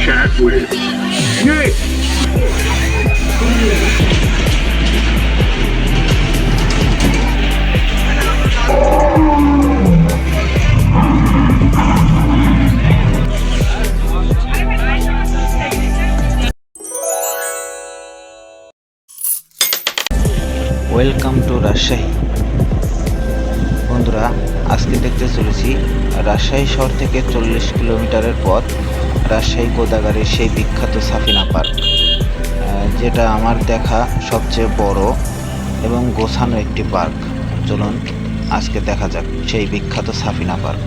Chat with Nick. Welcome to Rajshahi. বন্ধুরা, আজকে দেখতে চলেছি রাজশাহী শহর থেকে 40 কিলোমিটারের পথ রাজশাহী গোদাগাড়ির সেই বিখ্যাত সাফিনা পার্ক, যেটা আমার দেখা সবচেয়ে বড় এবং গোছানো একটি পার্ক। চলুন আজকে দেখা যাক সেই বিখ্যাত সাফিনা পার্ক।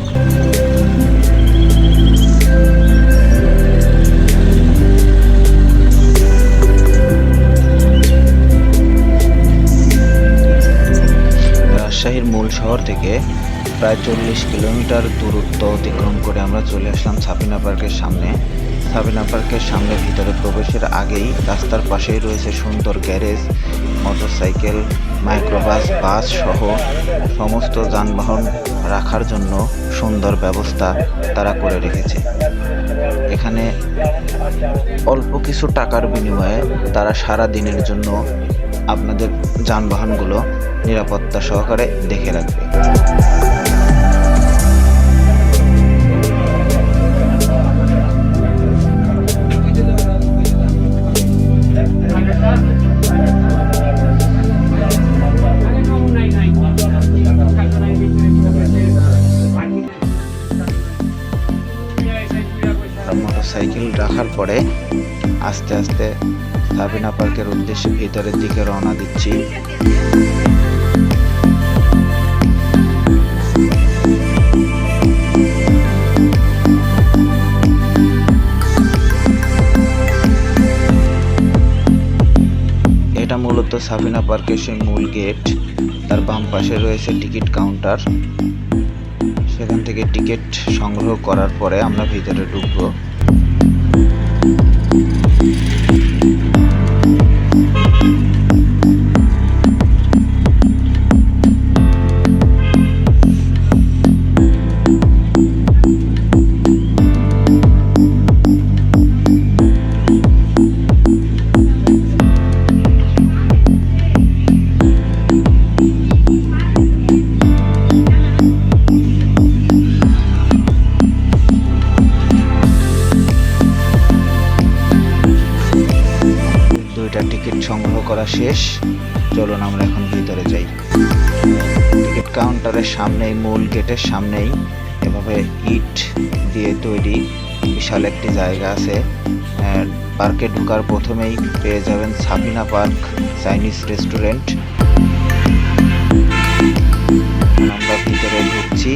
রাজশাহীর মূল শহর থেকে প্রায় 40 কিলোমিটার দূরত্ব অতিক্রম করে আমরা চলে আসলাম সাফিনা পার্কের সামনে। সাফিনা পার্কের সামনে ভিতরে প্রবেশের আগেই রাস্তার পাশেই রয়েছে সুন্দর গ্যারেজ, মোটরসাইকেল, মাইক্রোবাস, বাস সহ সমস্ত যানবাহন রাখার জন্য সুন্দর ব্যবস্থা তারা করে রেখেছে। এখানে অল্প কিছু টাকার বিনিময়ে তারা সারা দিনের জন্য আপনাদের যানবাহনগুলো নিরাপত্তা সহকারে দেখে রাখবে। মোটরসাইকেল রাখার পরে আস্তে আস্তে সাফিনা পার্কের উদ্দেশ্যে ভিতরের দিকে রওনা দিচ্ছি। এটা মূলত সাফিনা পার্কের সেই মূল গেট। তার বাম পাশে রয়েছে টিকিট কাউন্টার। সেখান থেকে টিকিট সংগ্রহ করার পরে আমরা ভিতরে ঢুকবো। টিকিট সংগ্রহ করা শেষ। চলুন আমরা এখন ভিতরে যাই। টিকিট কাউন্টারের সামনেই, মূল গেটের সামনেই এভাবে ইট দিয়ে তৈরি বিশাল একটি জায়গা আছে। পার্কে ঢোকার প্রথমেই পেয়ে যাবেন সাফিনা পার্ক চাইনিজ রেস্টুরেন্ট। আমরা ভিতরে ঢুকছি।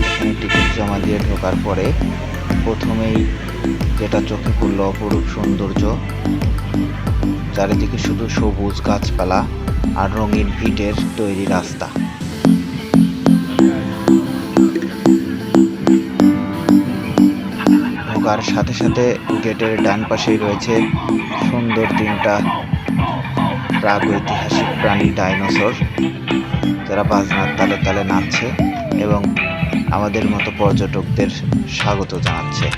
এখানে টিকিট জমা দিয়ে ঢোকার পরে প্রথমেই যেটা চোখে পড়ল অপরূপ সৌন্দর্য। চারিদিকে শুধু সবুজ গাছপালা আর রঙিন ইটের তৈরি রাস্তা। ঢোকার সাথে সাথে গেটের ডান পাশেই রয়েছে সুন্দর 3টা প্রাগৈতিহাসিক প্রাণী ডাইনোসর, যারা বাজনার তালে তালে নাচছে এবং আমাদের মতো পর্যটকদের স্বাগত জানাচ্ছে।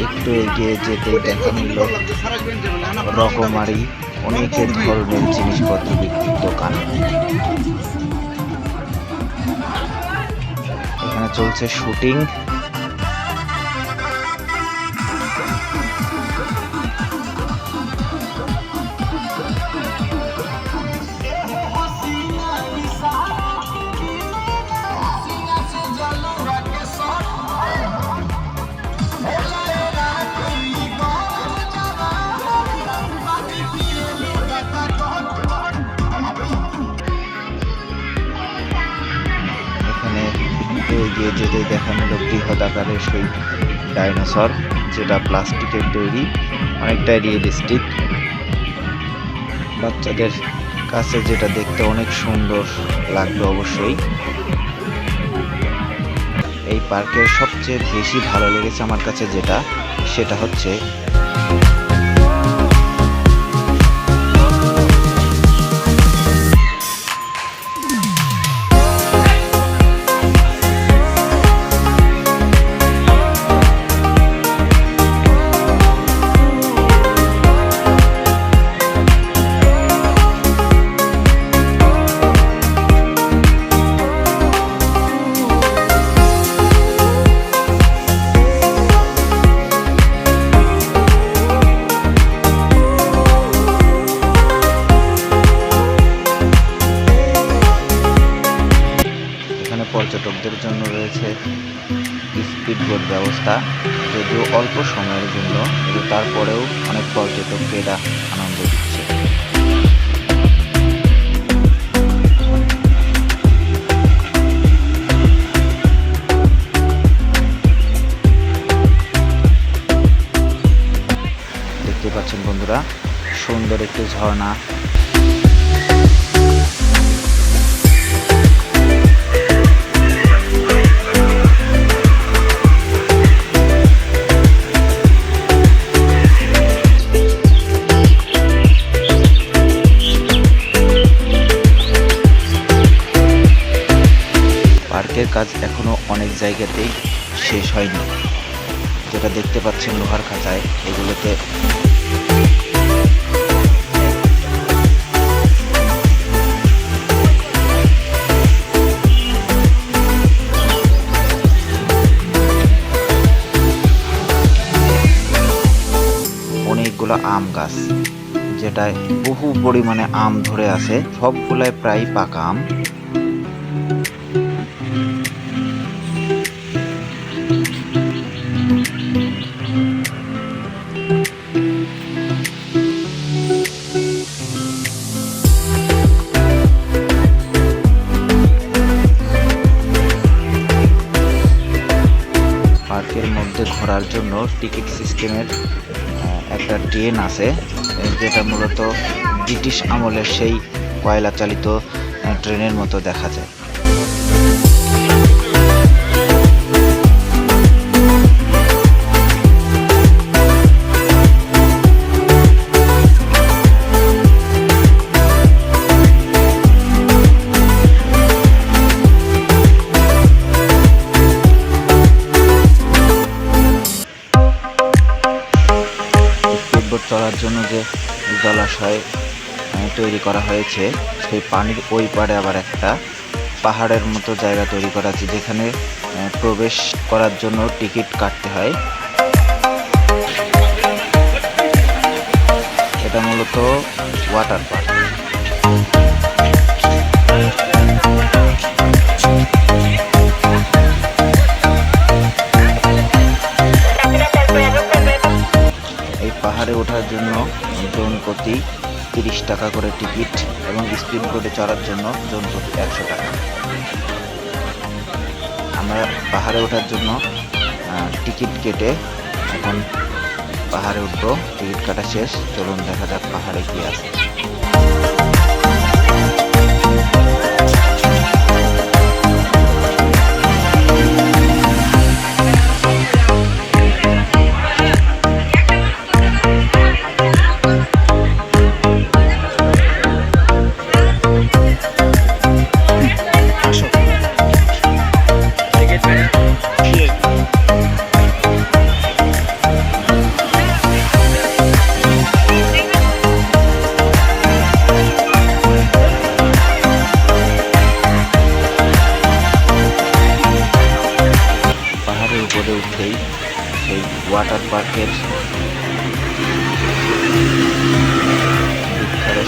একটু এগিয়ে যেতে দেখা মিলল রকমারি অনেকের ধরনের জিনিসপত্র বিক্রির দোকান। এখানে চলছে শুটিং। এগিয়ে যেতে দেখা মিল বৃহৎ আকারের সেই ডাইনোসর, যেটা প্লাস্টিকের তৈরি, অনেকটাই রিয়েলিস্টিক। বাচ্চাদের কাছে যেটা দেখতে অনেক সুন্দর লাগবে অবশ্যই। এই পার্কের সবচেয়ে বেশি ভালো লেগেছে আমার কাছে যেটা, সেটা হচ্ছে পর্যটকদের জন্য রয়েছে স্পিড বোট ব্যবস্থা, যদিও অল্প সময়ের জন্য, কিন্তু তারপরেও অনেক পর্যটককে এটা আনন্দ দিচ্ছে। দেখতে পাচ্ছেন বন্ধুরা, সুন্দর একটি ঝর্ণা। পার্কের কাজ এখনো অনেক জায়গাতেই শেষ হয়নি, যেটা দেখতে পাচ্ছেন লোহার খাঁচায়, এগুলোতে অনেকগুলো আম গাছ, যেটায় বহু পরিমাণে আম ধরে আছে, সবগুলাই প্রায় পাকা আম। পার্কের মধ্যে ঘোরার জন্য টিকিট সিস্টেমের একটা ট্রেন আছে, যেটা মূলত ব্রিটিশ আমলের সেই কয়লা চালিত ট্রেনের মতো দেখা যায়। চলার জন্য যে জলাশয় তৈরি করা হয়েছে, সেই পানির ওই পাড়ে আবার একটা পাহাড়ের মতো জায়গা তৈরি করা আছে, যেখানে প্রবেশ করার জন্য টিকিট কাটতে হয়। এটা মূলত ওয়াটার পার্ক। পাহাড়ে ওঠার জন্য জন প্রতি 30 টাকা করে টিকিট, এবং স্পিড বোটে চড়ার জন্য জন প্রতি 100 টাকা। আমরা পাহাড়ে ওঠার জন্য টিকিট কেটে এখন পাহাড়ে উঠবো। টিকিট কাটা শেষ, চলুন দেখা যাক পাহাড়ে কি আছে। উপরে উঠেই সেই ওয়াটার পার্কের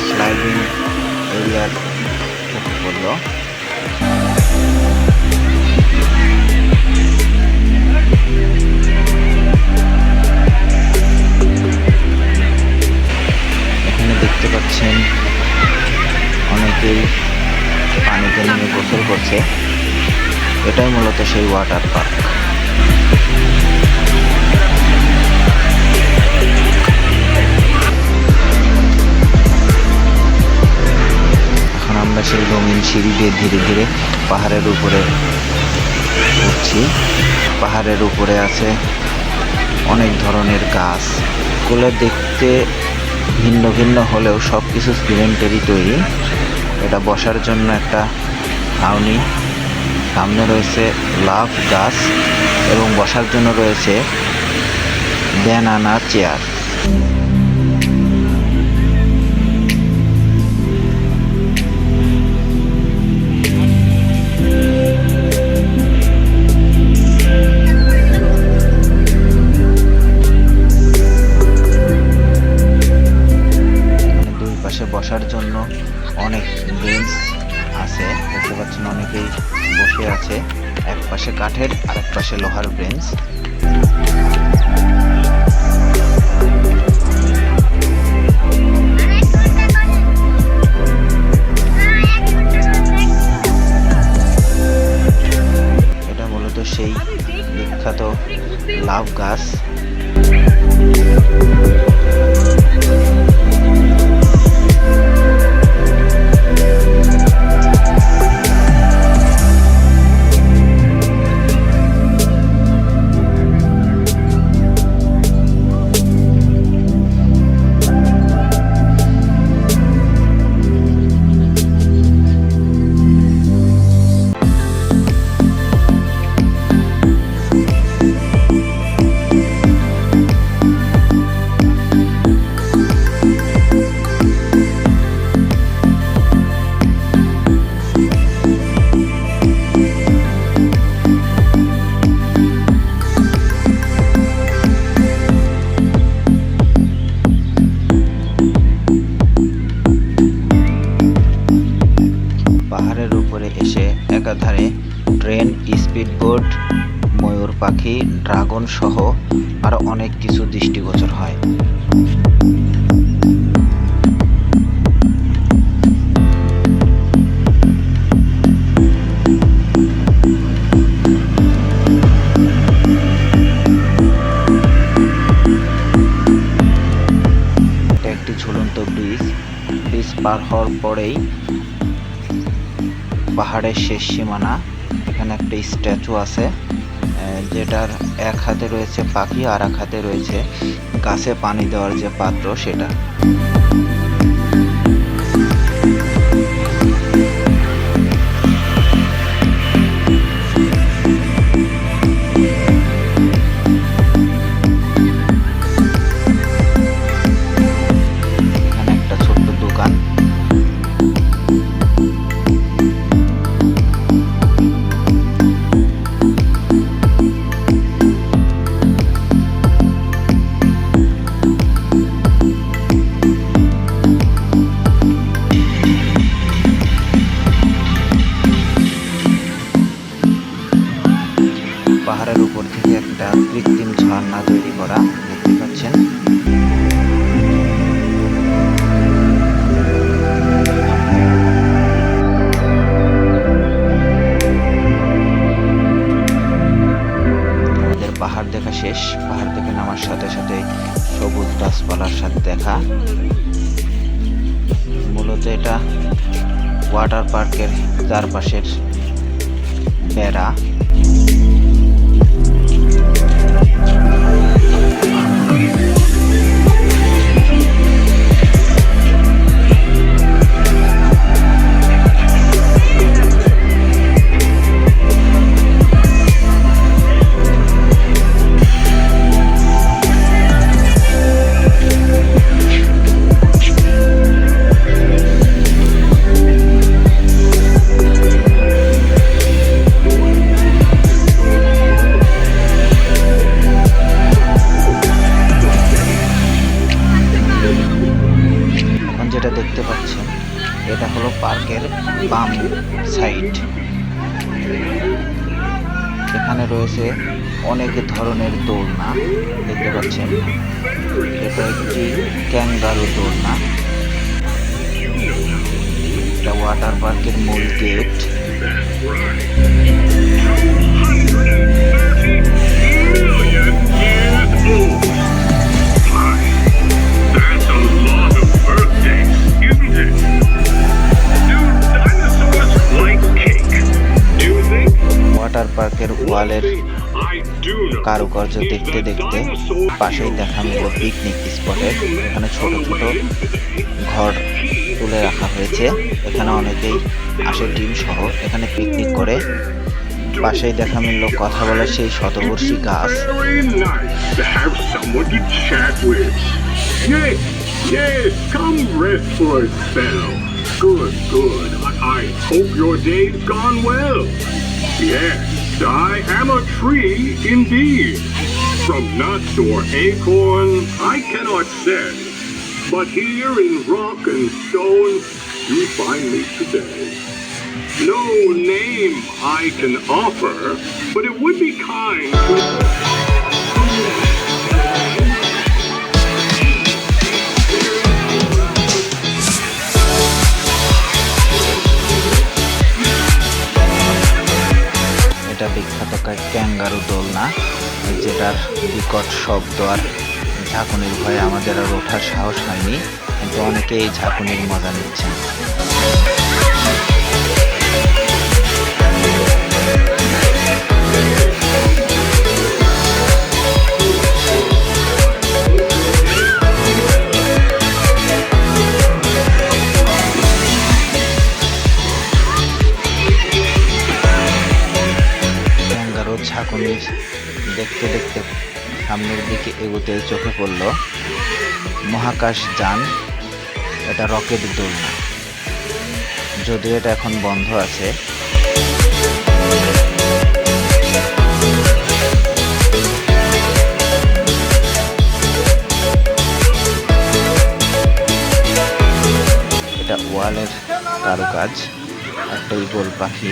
স্লাইডিং এরিয়ার চোখে পড়ল। এখানে দেখতে পাচ্ছেন অনেকেই পানিতে নেমে গোসল করছে। এটাই মূলত সেই ওয়াটার পার্ক। এখন আমরা সেই রঙিন সিঁড়ি দিয়ে ধীরে ধীরে পাহাড়ের উপরে ঘুরছি। পাহাড়ের উপরে আছে অনেক ধরনের গাছ, গুলো দেখতে ভিন্ন ভিন্ন হলেও সব কিছু সিমেন্টেরই তৈরি। এটা বসার জন্য একটা ছাউনি, সামনে রয়েছে লাভ গাছ এবং বসার জন্য রয়েছে ব্যানানা চেয়ার। দুই পাশে বসার জন্য অনেক বেঞ্চ আছে, দেখতে পাচ্ছেন অনেকেই বসে আছে। এক পাশে কাঠের আর এক পাশে লোহার বেঞ্চ। এটা মূলত সেই বিখ্যাত লাভ গাছ। পাহাড়ের উপরে এসে একাধারে ট্রেন, স্পিডবোট, ময়ূর পাখি, ড্রাগন সহ আরো অনেক কিছু দৃষ্টিগোচর হয়। এটা একটি ঝুলন্ত ব্রিজ। ব্রিজ পার হওয়ার পরেই পাহাড়ের শেষ সীমানা। এখানে একটা স্ট্যাচু আছে, যেটার এক হাতে রয়েছে পাখি আর এক হাতে রয়েছে গাছে পানি দেওয়ার যে পাত্র সেটা। এখানে একটা ছোট্ট দোকান। পাহাড়ের উপর থেকে একটা কৃত্রিম ঝর্ণা তৈরি করা, দেখতে পাচ্ছেন। আমাদের পাহাড় দেখা শেষ। পাহাড় থেকে নামার সাথে সাথে সবুজ গাছপালার সাথে দেখা। মূলত এটা ওয়াটার পার্কের চারপাশের বেড়া। যেটা দেখতে পাচ্ছেন এটা হলো পার্কের বাম সাইড। এখানে রয়েছে অনেক ধরনের দোলনা, দেখতে পাচ্ছেন। এটা একটি ক্যাঙ্গারু দোলনা। এটা ওয়াটার পার্কের মূল গেট। ওয়াটার পার্কের ওয়ালের কারুকার্য দেখতে দেখতে পাশেই দেখা মিলল পিকনিক স্পটের। এখানে ছোট ছোট ঘর তুলে রাখা হয়েছে। এখানে অনেকেই আসে টিম সহ এখানে পিকনিক করে। পাশেই দেখা মিলল কথা বলার সেই শতবর্ষী গাছ। Yes, come rest for a spell. Good, good. I hope your day's gone well. Yes, I am a tree indeed. From nuts or acorn I cannot say, but here in rock and stone you find me today. No name I can offer, but it would be kind to... এটা বিখ্যাত kangaroo দোলনা, যেটার বিকট শব্দ আর ঝাঁকুনির ভয়ে আমাদের আর ওঠার সাহস হয়নি, কিন্তু অনেকে এই ঝাঁকুনির মজা নিচ্ছেন। ঝাঁকুনি দেখতে দেখতে সামনের দিকে এগোতে চোখে পড়ল মহাকাশ যান। এটা রকেট দোলনা, যদিও এটা এখন বন্ধ আছে। এটা ওয়ালের কারুকাজ, একটা ঈগল পাখি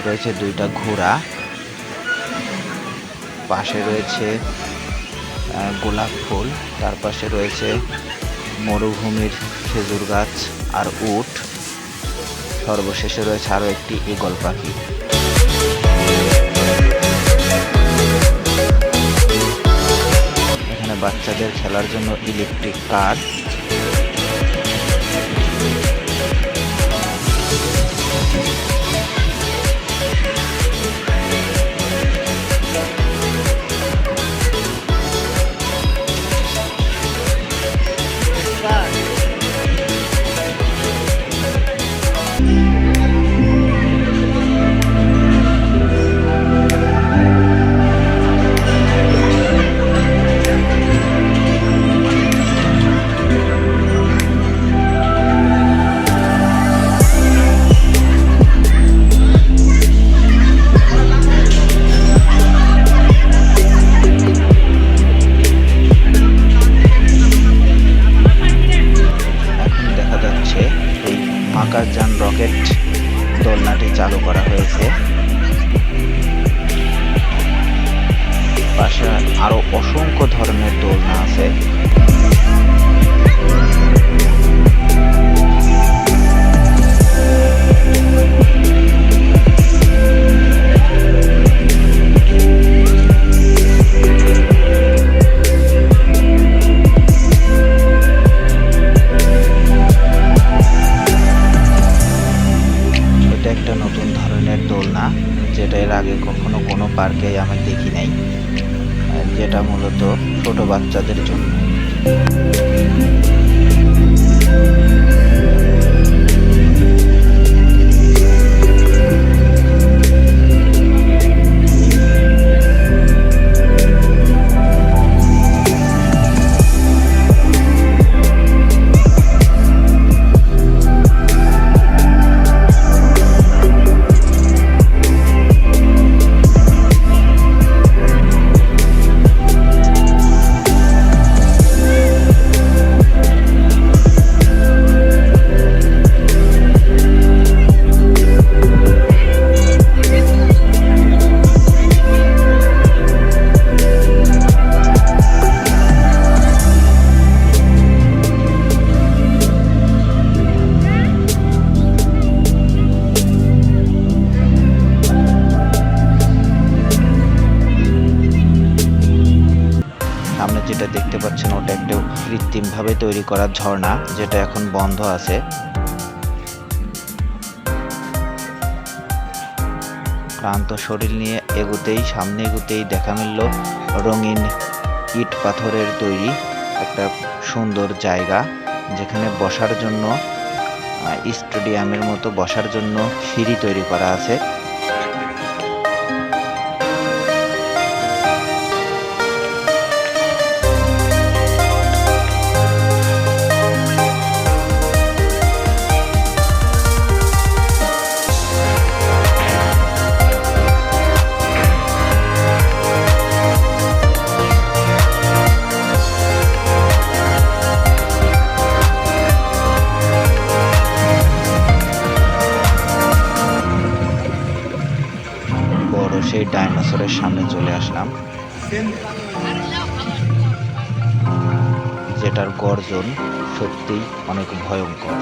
রয়েছে, দুইটা ঘোড়া, পাশে রয়েছে গোলাপ ফুল, তার পাশে রয়েছে মরুভূমির খেজুর গাছ আর উট, সর্বশেষে রয়েছে আরো একটি ঈগল পাখি। এখানে বাচ্চাদের খেলার জন্য ইলেকট্রিক কার, আকাশযান রকেট দোলনাটি চালু করা হয়েছে। পাশে আরো অসংখ্য ধরনের দোলনা আছে। একটা নতুন ধরনের দোলনা, যেটা এর আগে কখনো কোনো পার্কে আমি দেখি নাই, যেটা মূলত ছোট বাচ্চাদের জন্য। যেটা দেখতে পাচ্ছেন ওটা একটা কৃত্রিমভাবে তৈরি করা ঝর্ণা, যেটা এখন বন্ধ আছে। ক্লান্ত শরীর নিয়ে সামনে এগোতেই দেখা মিলল রঙিন ইট পাথরের তৈরি একটা সুন্দর জায়গা, যেখানে বসার জন্য স্টেডিয়ামের মতো বসার জন্য সিঁড়ি তৈরি করা আছে। সেই ডাইনোসরের সামনে চলে আসলাম, যেটার গর্জন সত্যিই অনেক ভয়ঙ্কর।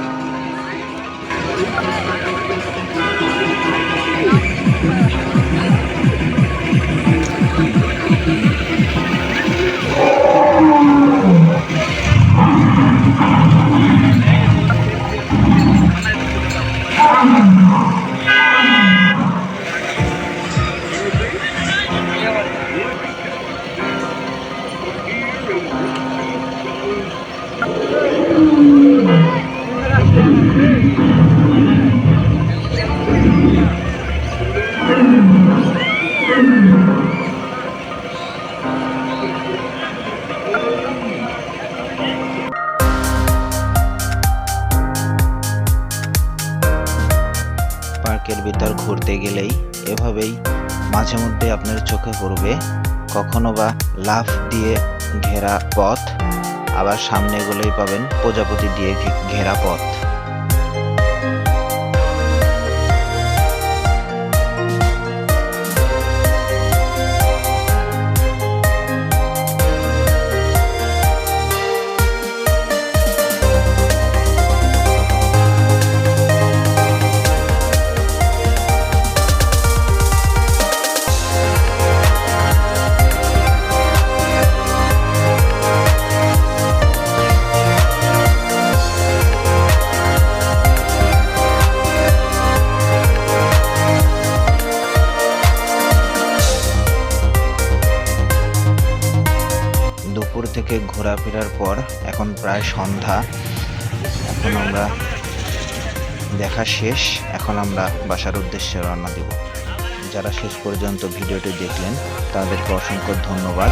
পার্কের ভিতর ঘুরতে গেলেই এভাবেই মাঝে মধ্যে আপনার চোখে পড়বে কখনো বা লাফ দিয়ে ঘেরা পথ, আবার সামনে গেলেই পাবেন প্রজাপতি দিয়ে ঘেরা পথ। দুপুর থেকে ঘোরাফেরার পর এখন প্রায় সন্ধ্যা, এখন আমরা দেখা শেষ, এখন আমরা বাসার উদ্দেশ্যে রওনা দেব। যারা শেষ পর্যন্ত ভিডিওটি দেখলেন তাদেরকে অসংখ্য ধন্যবাদ।